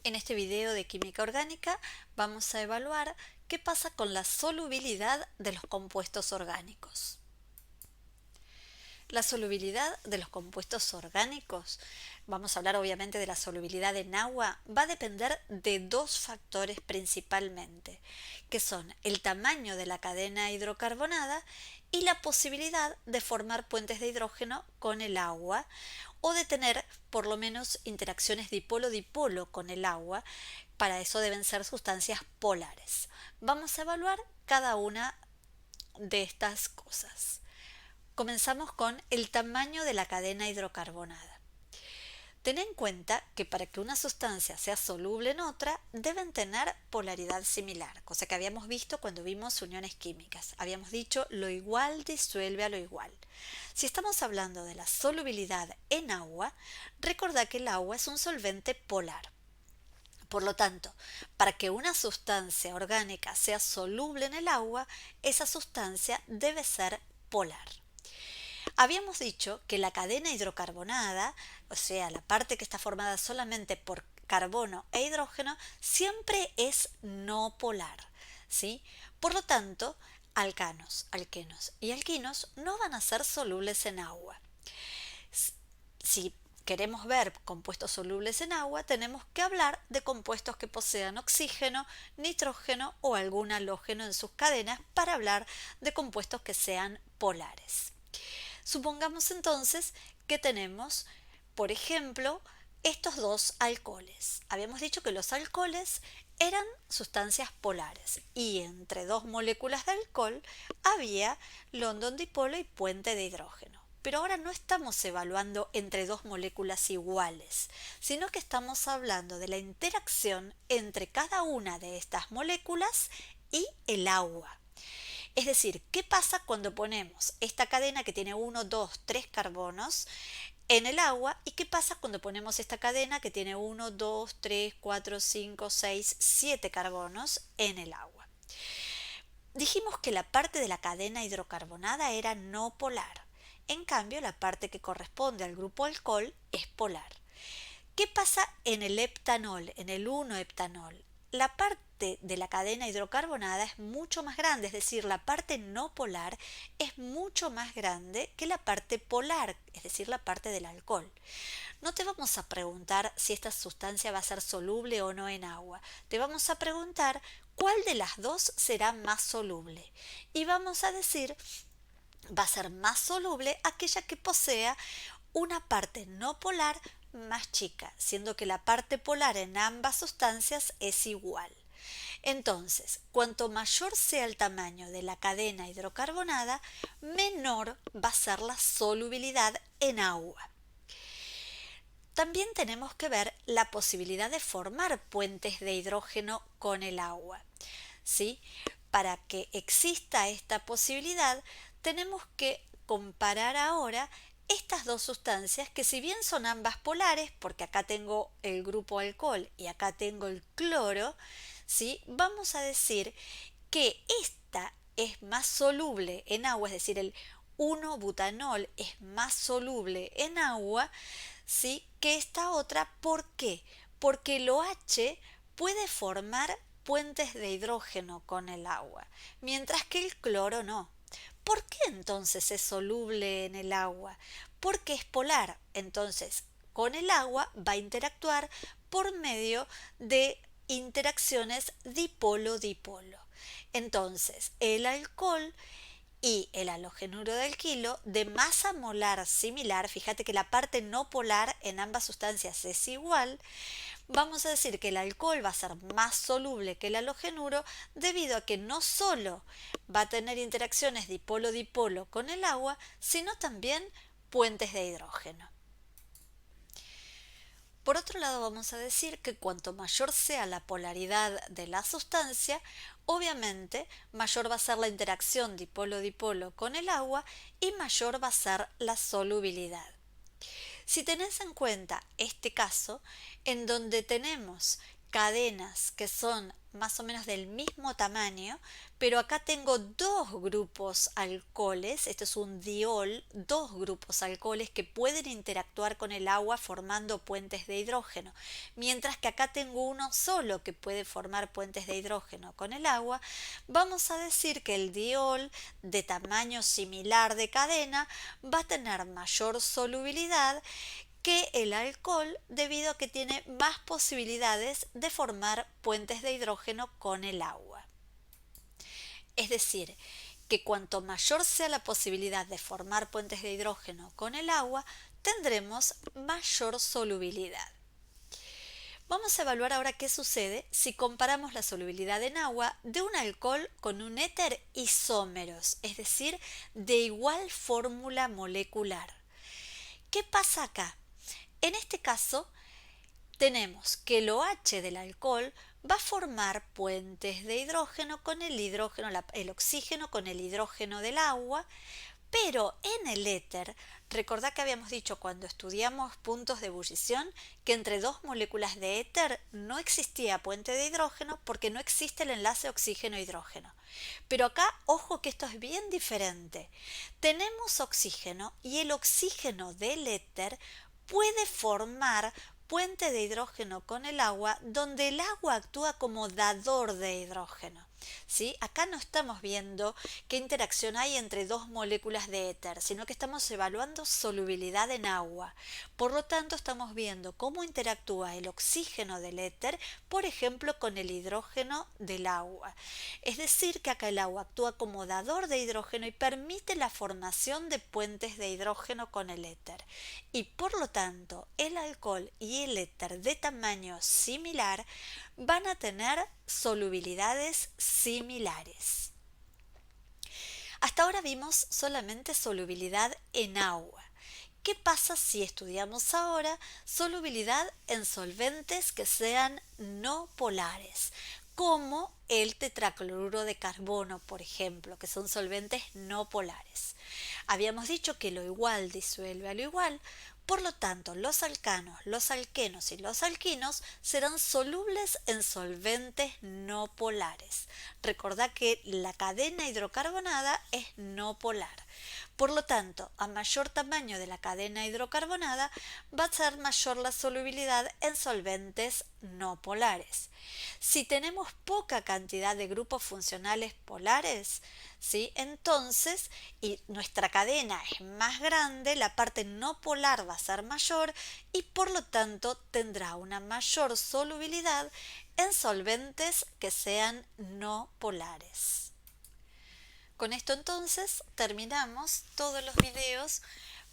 En este video de química orgánica vamos a evaluar qué pasa con la solubilidad de los compuestos orgánicos. La solubilidad de los compuestos orgánicos, vamos a hablar obviamente de la solubilidad en agua, va a depender de dos factores principalmente, que son el tamaño de la cadena hidrocarbonada y la posibilidad de formar puentes de hidrógeno con el agua o de tener por lo menos interacciones dipolo-dipolo con el agua. Para eso deben ser sustancias polares. Vamos a evaluar cada una de estas cosas. Comenzamos con el tamaño de la cadena hidrocarbonada. Ten en cuenta que para que una sustancia sea soluble en otra, deben tener polaridad similar, cosa que habíamos visto cuando vimos uniones químicas. Habíamos dicho lo igual disuelve a lo igual. Si estamos hablando de la solubilidad en agua, recordá que el agua es un solvente polar. Por lo tanto, para que una sustancia orgánica sea soluble en el agua, esa sustancia debe ser polar. Habíamos dicho que la cadena hidrocarbonada, o sea, la parte que está formada solamente por carbono e hidrógeno, siempre es no polar, ¿sí? Por lo tanto, alcanos, alquenos y alquinos no van a ser solubles en agua. Si queremos ver compuestos solubles en agua, tenemos que hablar de compuestos que posean oxígeno, nitrógeno o algún halógeno en sus cadenas para hablar de compuestos que sean polares. Supongamos entonces que tenemos, por ejemplo, estos dos alcoholes. Habíamos dicho que los alcoholes eran sustancias polares y entre dos moléculas de alcohol había London dipolo y puente de hidrógeno. Pero ahora no estamos evaluando entre dos moléculas iguales, sino que estamos hablando de la interacción entre cada una de estas moléculas y el agua. Es decir, ¿qué pasa cuando ponemos esta cadena que tiene 1, 2, 3 carbonos en el agua? ¿Y qué pasa cuando ponemos esta cadena que tiene 1, 2, 3, 4, 5, 6, 7 carbonos en el agua? Dijimos que la parte de la cadena hidrocarbonada era no polar. En cambio, la parte que corresponde al grupo alcohol es polar. ¿Qué pasa en el heptanol, en el 1-heptanol? La parte de la cadena hidrocarbonada es mucho más grande, es decir, la parte no polar es mucho más grande que la parte polar, es decir, la parte del alcohol. No te vamos a preguntar si esta sustancia va a ser soluble o no en agua. Te vamos a preguntar cuál de las dos será más soluble. Y vamos a decir, va a ser más soluble aquella que posea una parte no polar más chica, siendo que la parte polar en ambas sustancias es igual. Entonces, cuanto mayor sea el tamaño de la cadena hidrocarbonada, menor va a ser la solubilidad en agua. También tenemos que ver la posibilidad de formar puentes de hidrógeno con el agua, ¿sí? Para que exista esta posibilidad, tenemos que comparar ahora estas dos sustancias que, si bien son ambas polares, porque acá tengo el grupo alcohol y acá tengo el cloro, ¿sí? Vamos a decir que esta es más soluble en agua, es decir, el 1-butanol es más soluble en agua, ¿sí? Que esta otra. ¿Por qué? Porque el OH puede formar puentes de hidrógeno con el agua, mientras que el cloro no. ¿Por qué entonces es soluble en el agua? Porque es polar. Entonces, con el agua va a interactuar por medio de interacciones dipolo-dipolo. Entonces, el alcohol y el halogenuro de alquilo de masa molar similar, fíjate que la parte no polar en ambas sustancias es igual, vamos a decir que el alcohol va a ser más soluble que el halogenuro debido a que no solo va a tener interacciones dipolo-dipolo con el agua, sino también puentes de hidrógeno. Por otro lado, vamos a decir que cuanto mayor sea la polaridad de la sustancia, obviamente mayor va a ser la interacción dipolo-dipolo con el agua y mayor va a ser la solubilidad. Si tenés en cuenta este caso, en donde tenemos cadenas que son más o menos del mismo tamaño, pero acá tengo dos grupos alcoholes, esto es un diol, dos grupos alcoholes que pueden interactuar con el agua formando puentes de hidrógeno, mientras que acá tengo uno solo que puede formar puentes de hidrógeno con el agua. Vamos a decir que el diol de tamaño similar de cadena va a tener mayor solubilidad que el alcohol debido a que tiene más posibilidades de formar puentes de hidrógeno con el agua. Es decir, que cuanto mayor sea la posibilidad de formar puentes de hidrógeno con el agua, tendremos mayor solubilidad. Vamos a evaluar ahora qué sucede si comparamos la solubilidad en agua de un alcohol con un éter isómeros, es decir, de igual fórmula molecular. ¿Qué pasa acá? En este caso, tenemos que el OH del alcohol va a formar puentes de hidrógeno con el hidrógeno, el oxígeno con el hidrógeno del agua, pero en el éter, recordad que habíamos dicho cuando estudiamos puntos de ebullición que entre dos moléculas de éter no existía puente de hidrógeno porque no existe el enlace oxígeno-hidrógeno. Pero acá, ojo que esto es bien diferente. Tenemos oxígeno y el oxígeno del éter puede formar puente de hidrógeno con el agua donde el agua actúa como dador de hidrógeno. ¿Sí? Acá no estamos viendo qué interacción hay entre dos moléculas de éter, sino que estamos evaluando solubilidad en agua. Por lo tanto, estamos viendo cómo interactúa el oxígeno del éter, por ejemplo, con el hidrógeno del agua. Es decir, que acá el agua actúa como dador de hidrógeno y permite la formación de puentes de hidrógeno con el éter. Y por lo tanto, el alcohol y el éter de tamaño similar van a tener solubilidades similares. Hasta ahora vimos solamente solubilidad en agua. ¿Qué pasa si estudiamos ahora solubilidad en solventes que sean no polares? Como el tetracloruro de carbono, por ejemplo, que son solventes no polares. Habíamos dicho que lo igual disuelve a lo igual, por lo tanto, los alcanos, los alquenos y los alquinos serán solubles en solventes no polares. Recordad que la cadena hidrocarbonada es no polar. Por lo tanto, a mayor tamaño de la cadena hidrocarbonada va a ser mayor la solubilidad en solventes no polares. Si tenemos poca cantidad de grupos funcionales polares, ¿sí? Entonces, y nuestra cadena es más grande, la parte no polar va a ser mayor y por lo tanto tendrá una mayor solubilidad en solventes que sean no polares. Con esto entonces terminamos todos los videos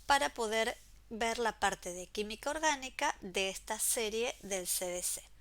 para poder ver la parte de química orgánica de esta serie del CBC.